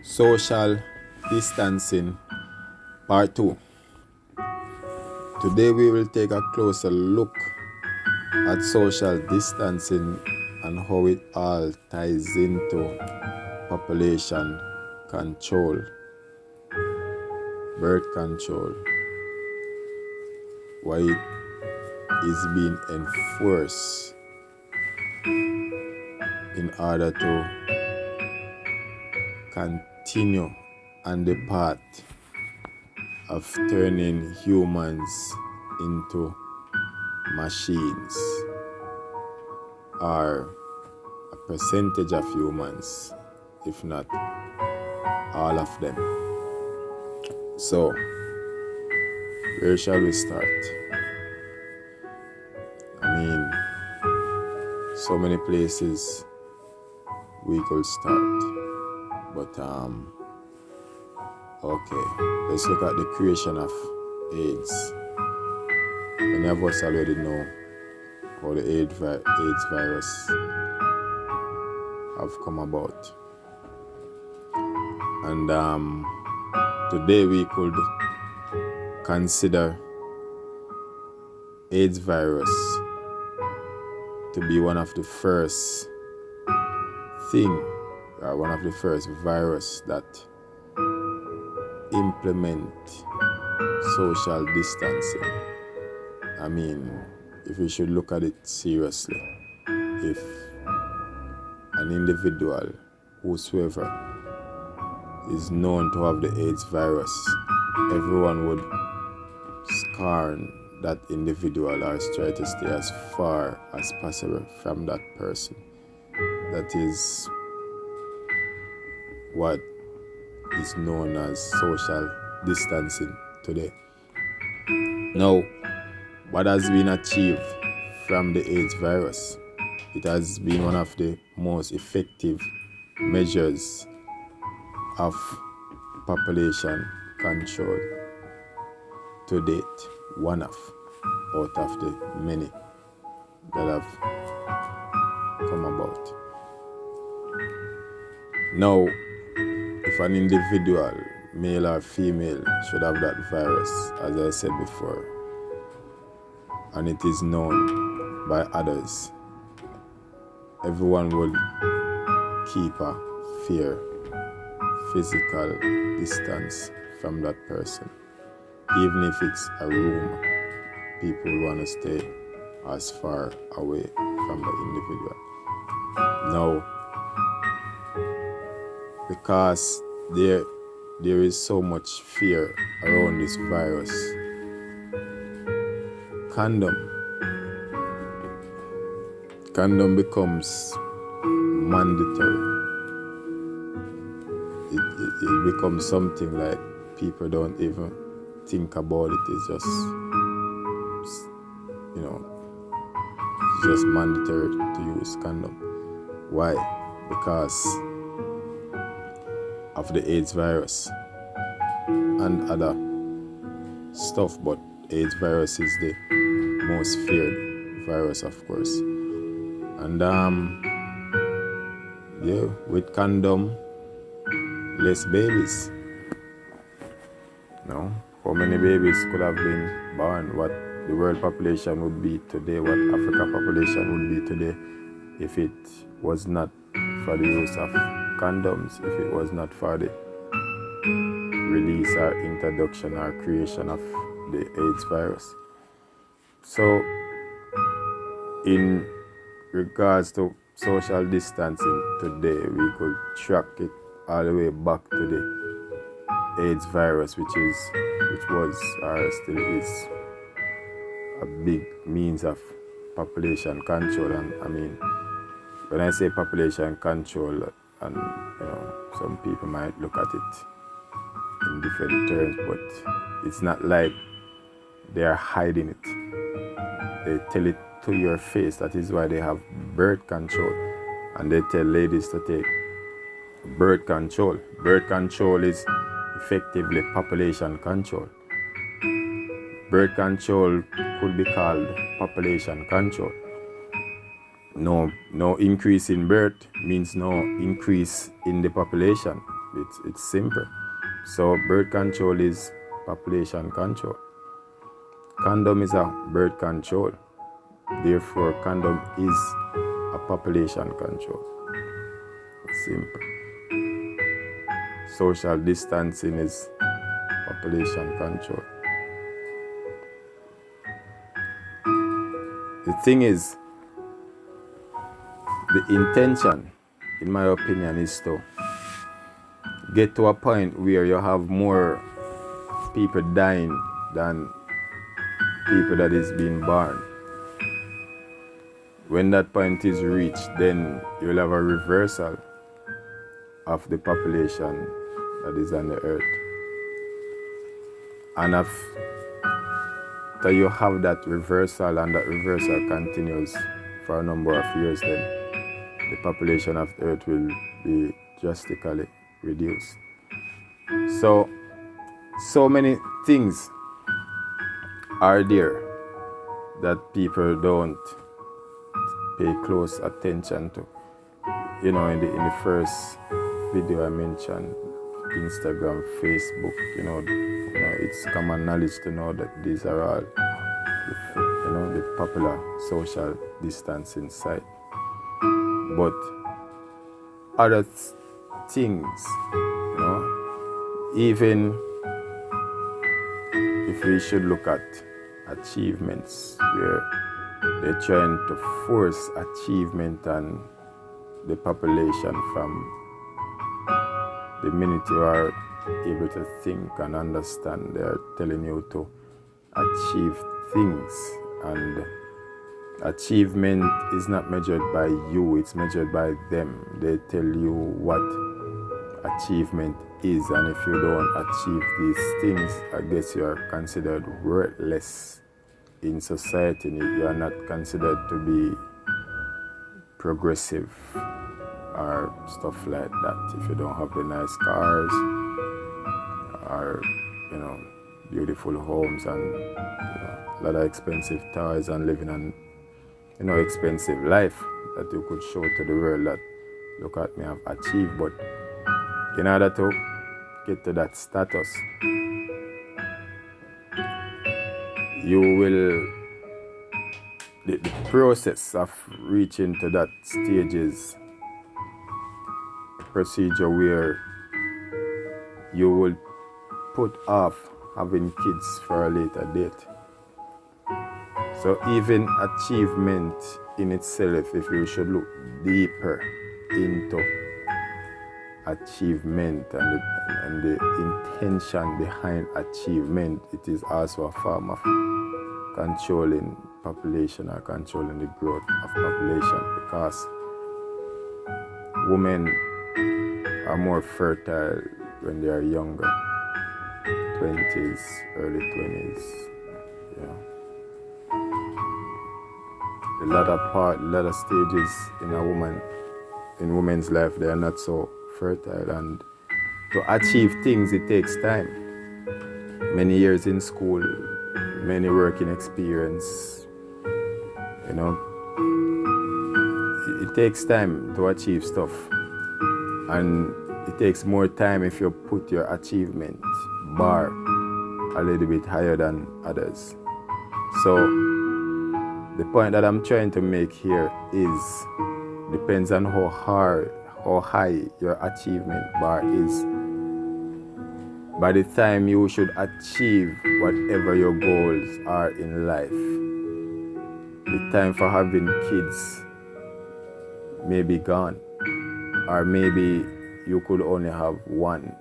Social Distancing Part 2. Today we will take a closer look at social distancing and how it all ties into population control, birth control, why it is being enforced in order to continue on the path of turning humans into machines, or a percentage of humans, if not all of them. So, where shall we start? I mean, so many places we could start, but okay, let's look at the creation of AIDS. Many of us already know how the AIDS virus have come about, and today we could consider AIDS virus to be one of the first one of the first virus that implement social distancing. I mean, if we should look at it seriously, if an individual, whosoever, is known to have the AIDS virus, everyone would scorn that individual or try to stay as far as possible from that person. That is what is known as social distancing today. Now, what has been achieved from the AIDS virus? It has been one of the most effective measures of population control to date. One out of the many that have come about. Now, if an individual, male or female, should have that virus, as I said before, and it is known by others, everyone will keep a fair physical distance from that person. Even if it's a room, people want to stay as far away from the individual. Now, because there is so much fear around this virus, condom becomes mandatory. It becomes something like people don't even think about it. It's just, it's just mandatory to use condom. Why? Because of the AIDS virus and other stuff, but AIDS virus is the most feared virus, of course. And with condom, less babies. No, how many babies could have been born? What the world population would be today? What Africa population would be today if it was not for the use of condoms, if it was not for the release or introduction or creation of the AIDS virus. So, in regards to social distancing today, we could track it all the way back to the AIDS virus, which was or still is a big means of population control. And I mean, when I say population control, and some people might look at it in different terms, but it's not like they are hiding it. They tell it to your face. That is why they have birth control, and they tell ladies to take birth control. Birth control is effectively population control. Birth control could be called population control. No increase in birth means no increase in the population. It's simple. So birth control is population control. Condom is a birth control. Therefore, condom is a population control. Simple. Social distancing is population control. The thing is, the intention, in my opinion, is to get to a point where you have more people dying than people that is being born. When that point is reached, then you'll have a reversal of the population that is on the earth. And after you have that reversal and that reversal continues for a number of years, then the population of the earth will be drastically reduced. So many things are there that people don't pay close attention to. In the first video I mentioned Instagram, Facebook, it's common knowledge to know that these are all the popular social distancing site. But other things, even if we should look at achievements where they're trying to force achievement on the population from the minute you are able to think and understand. They're telling you to achieve things, and achievement is not measured by you, it's measured by them. They tell you what achievement is, and if you don't achieve these things, I guess you are considered worthless in society. You are not considered to be progressive or stuff like that. If you don't have the nice cars or beautiful homes and a lot of expensive toys and living an expensive life that you could show to the world that look at me, I've achieved. But in order to get to that status, the process of reaching to that stage is a procedure where you will put off having kids for a later date. So even achievement in itself, if you should look deeper into achievement and the intention behind achievement, it is also a form of controlling population or controlling the growth of population, because women are more fertile when they are younger, 20s, early 20s. A lot of stages in women's life, they are not so fertile, and to achieve things, it takes time. Many years in school, many working experience. It takes time to achieve stuff, and it takes more time if you put your achievement bar a little bit higher than others. So the point that I'm trying to make here is, depends on how high your achievement bar is. By the time you should achieve whatever your goals are in life, the time for having kids may be gone, or maybe you could only have one,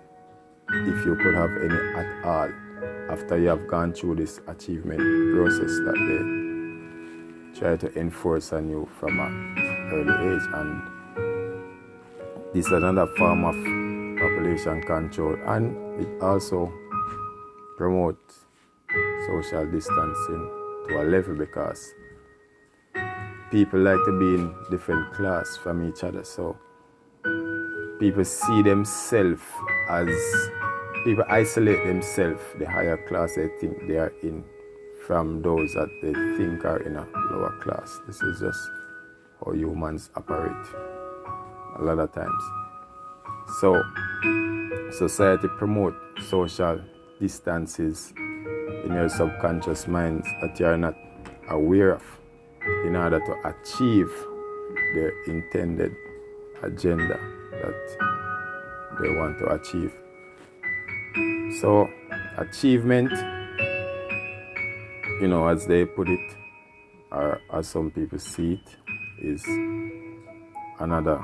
if you could have any at all, after you have gone through this achievement process that they try to enforce on you from an early age. And this is another form of population control, and it also promotes social distancing to a level, because people like to be in different class from each other. So people see themselves as, people isolate themselves, the higher class they think they are in, from those that they think are in a lower class. This is just how humans operate a lot of times. So society promote social distances in your subconscious minds that you are not aware of in order to achieve their intended agenda that they want to achieve. So achievement, as they put it, or as some people see it, is another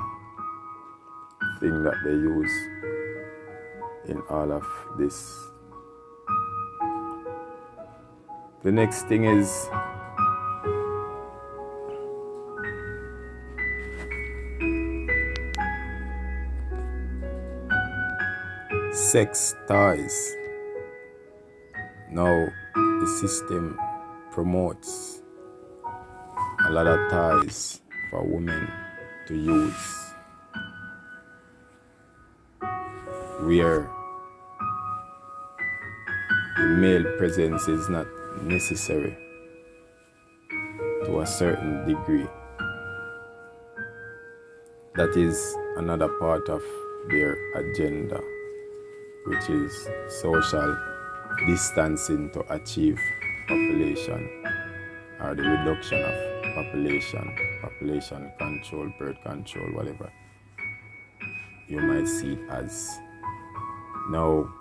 thing that they use in all of this. The next thing is sex toys. Now, the system promotes a lot of toys for women to use, where the male presence is not necessary to a certain degree. That is another part of their agenda, which is social distancing to achieve population, or the reduction of population control, birth control, whatever you might see it as. Now,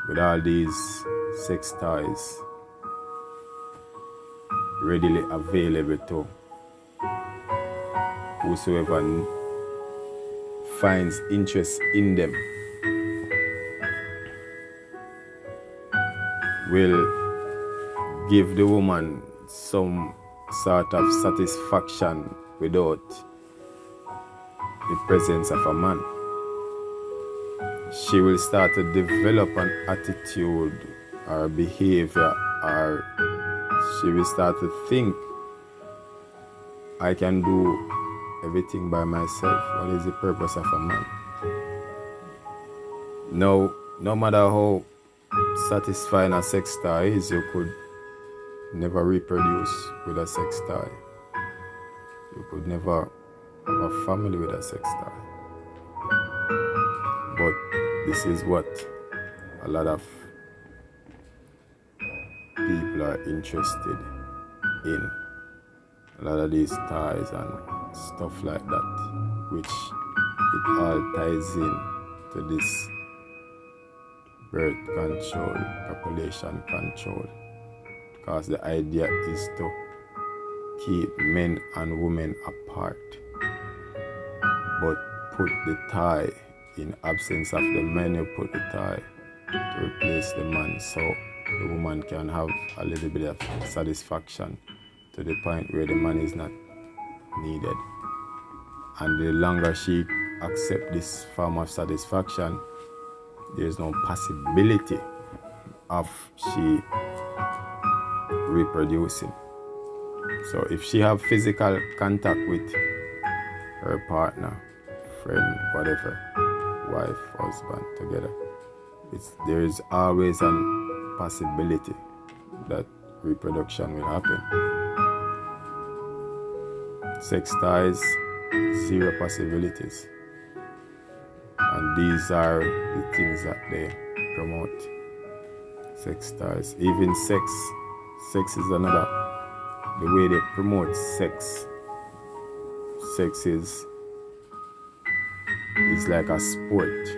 with all these sex toys readily available to whosoever finds interest in them, will give the woman some sort of satisfaction without the presence of a man. She will start to develop an attitude or behavior, or she will start to think, I can do everything by myself. What is the purpose of a man? No matter how satisfying a sex toy is, you could never reproduce with a sex toy. You could never have a family with a sex toy. But this is what a lot of people are interested in. A lot of these toys and stuff like that, which it all ties in to this birth control, population control, because the idea is to keep men and women apart, but put the tie in absence of the men. You put the tie to replace the man, so the woman can have a little bit of satisfaction to the point where the man is not needed. And the longer she accepts this form of satisfaction, there's no possibility of she reproducing. So if she have physical contact with her partner, friend, whatever, wife, husband, together, there is always a possibility that reproduction will happen. Sex ties, zero possibilities. And these are the things that they promote. Sex ties. Even sex is another. The way they promote sex is like a sport.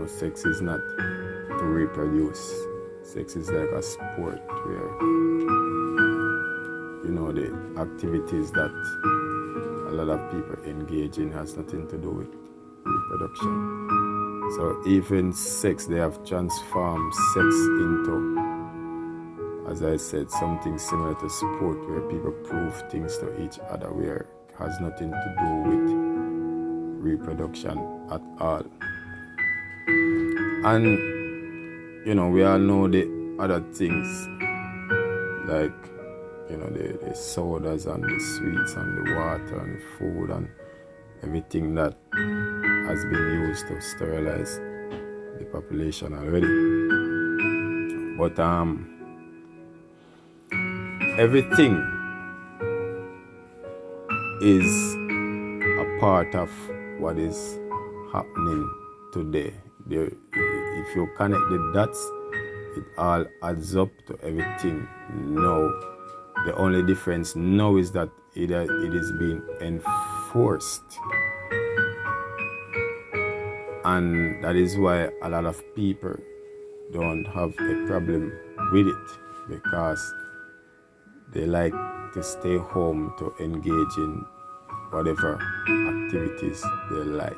Sex is not to reproduce. Sex is like a sport where the activities that a lot of people engage in has nothing to do with reproduction. So even sex, they have transformed sex into, as I said, something similar to sport, where people prove things to each other, where it has nothing to do with reproduction at all. And we all know the other things, like the sodas and the sweets and the water and the food and everything that has been used to sterilize the population already. But everything is a part of what is happening today. There, if you connect the dots, it all adds up to everything now. The only difference now is that it is being enforced. And that is why a lot of people don't have a problem with it, because they like to stay home to engage in whatever activities they like,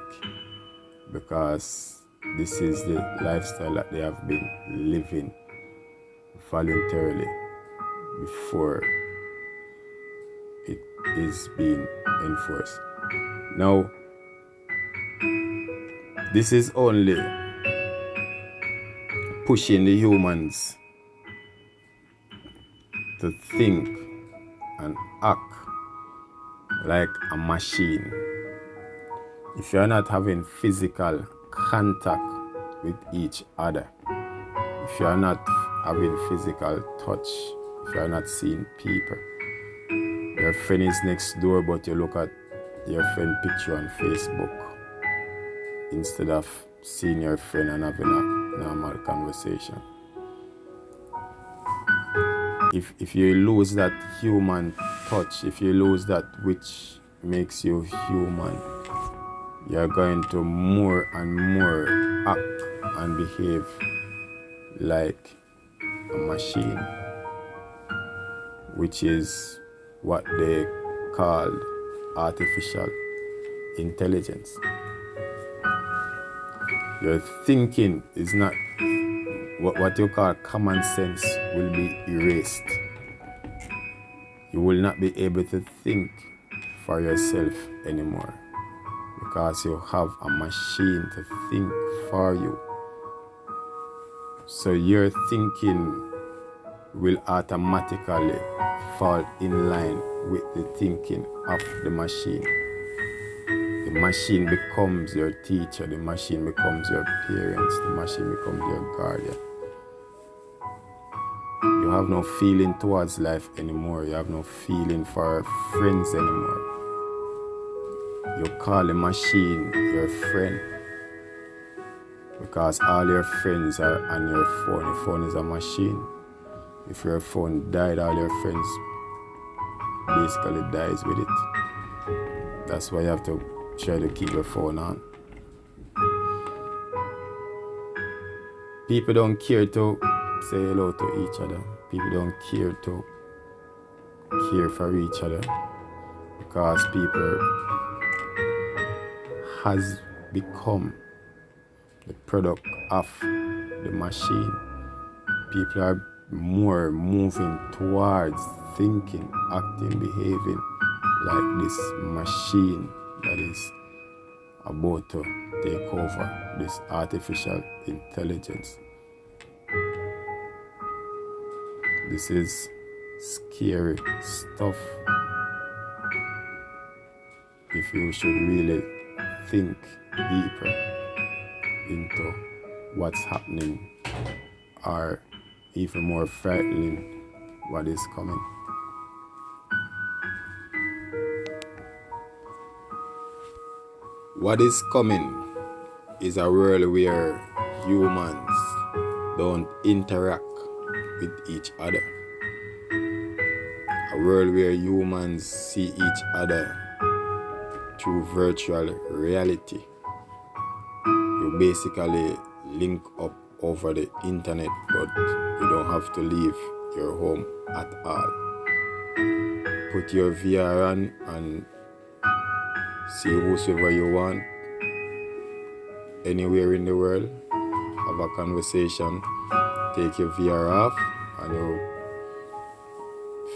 because this is the lifestyle that they have been living voluntarily before it is being enforced. Now, this is only pushing the humans to think and act like a machine. If you're not having physical contact with each other, if you're not having physical touch, if you're not seeing people, your friend is next door but you look at your friend picture on Facebook instead of seeing your friend and having a normal conversation. If you lose that human touch, if you lose that which makes you human, you're going to more and more act and behave like a machine, which is what they call artificial intelligence. Your thinking is not what you call common sense will be erased. You will not be able to think for yourself anymore, because you have a machine to think for you. So your thinking will automatically fall in line with the thinking of the machine. The machine becomes your teacher, the machine becomes your parents, the machine becomes your guardian. You have no feeling towards life anymore. You have no feeling for friends anymore. You call the machine your friend, because all your friends are on your phone. Your phone is a machine. If your phone died, all your friends basically dies with it. That's why you have to try to keep your phone on. People don't care to say hello to each other. People don't care to care for each other, because people has become the product of the machine. People are more moving towards thinking, acting, behaving like this machine that is about to take over, this artificial intelligence. This is scary stuff if you should really think deeper into what's happening, or even more frightening, what is coming. What is coming is a world where humans don't interact with each other. A world where humans see each other through virtual reality. You basically link up over the internet, but you don't have to leave your home at all. Put your VR on and see whosoever you want, anywhere in the world. Have a conversation. Take your VR off and you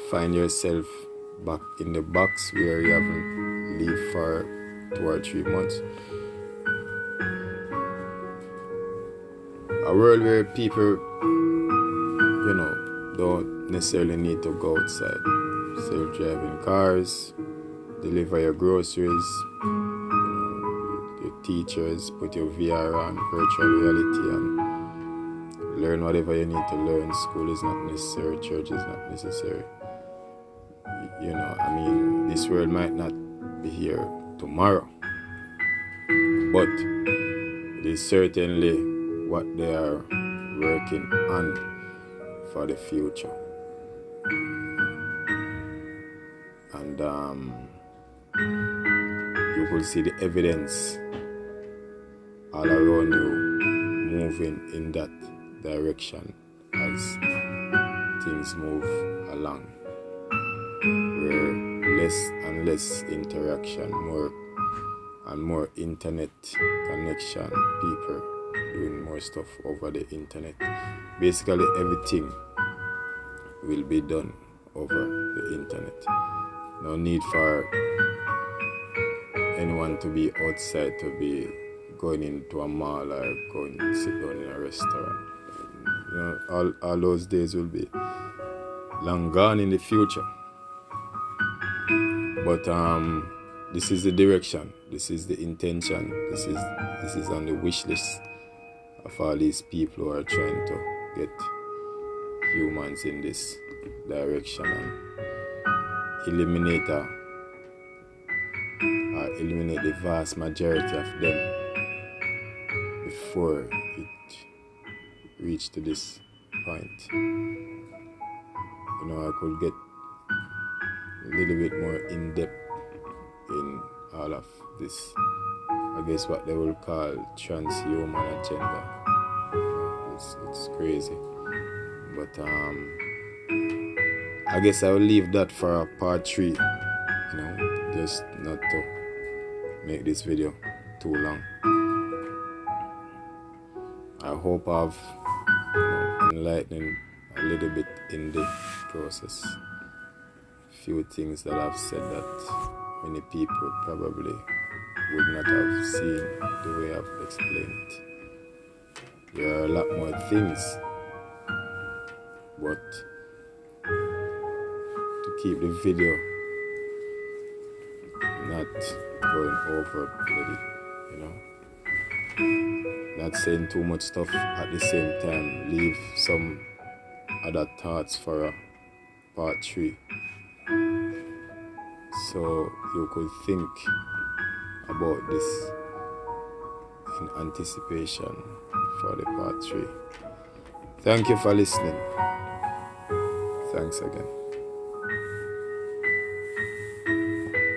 find yourself back in the box where you haven't lived for 2 or 3 months. A world where people, don't necessarily need to go outside. Self-driving cars, deliver your groceries, your teachers, put your VR on, virtual reality, and learn whatever you need to learn. School is not necessary, church is not necessary. This world might not be here tomorrow, but it is certainly what they are working on for the future. And you could see the evidence all around you moving in that direction as things move along, where less and less interaction, more and more internet connection, people doing more stuff over the internet. Basically everything will be done over the internet. No need for anyone to be outside, to be going into a mall or going to sit down in a restaurant. You know, all those days will be long gone in the future. But this is the direction, this is the intention, this is on the wish list of all these people who are trying to get humans in this direction and eliminate the vast majority of them before it reached to this point. You know, I could get a little bit more in depth in all of this. I guess what they will call transhuman agenda. It's crazy. But I guess I will leave that for a part 3. You know, just not to make this video too long. I hope I've enlightened a little bit in the process. Few things that I've said that many people probably would not have seen the way I've explained it. There are a lot more things, but to keep the video not going over it, you know, not saying too much stuff at the same time, leave some other thoughts for a part 3. So you could think about this in anticipation for the part 3. Thank you for listening. Thanks again.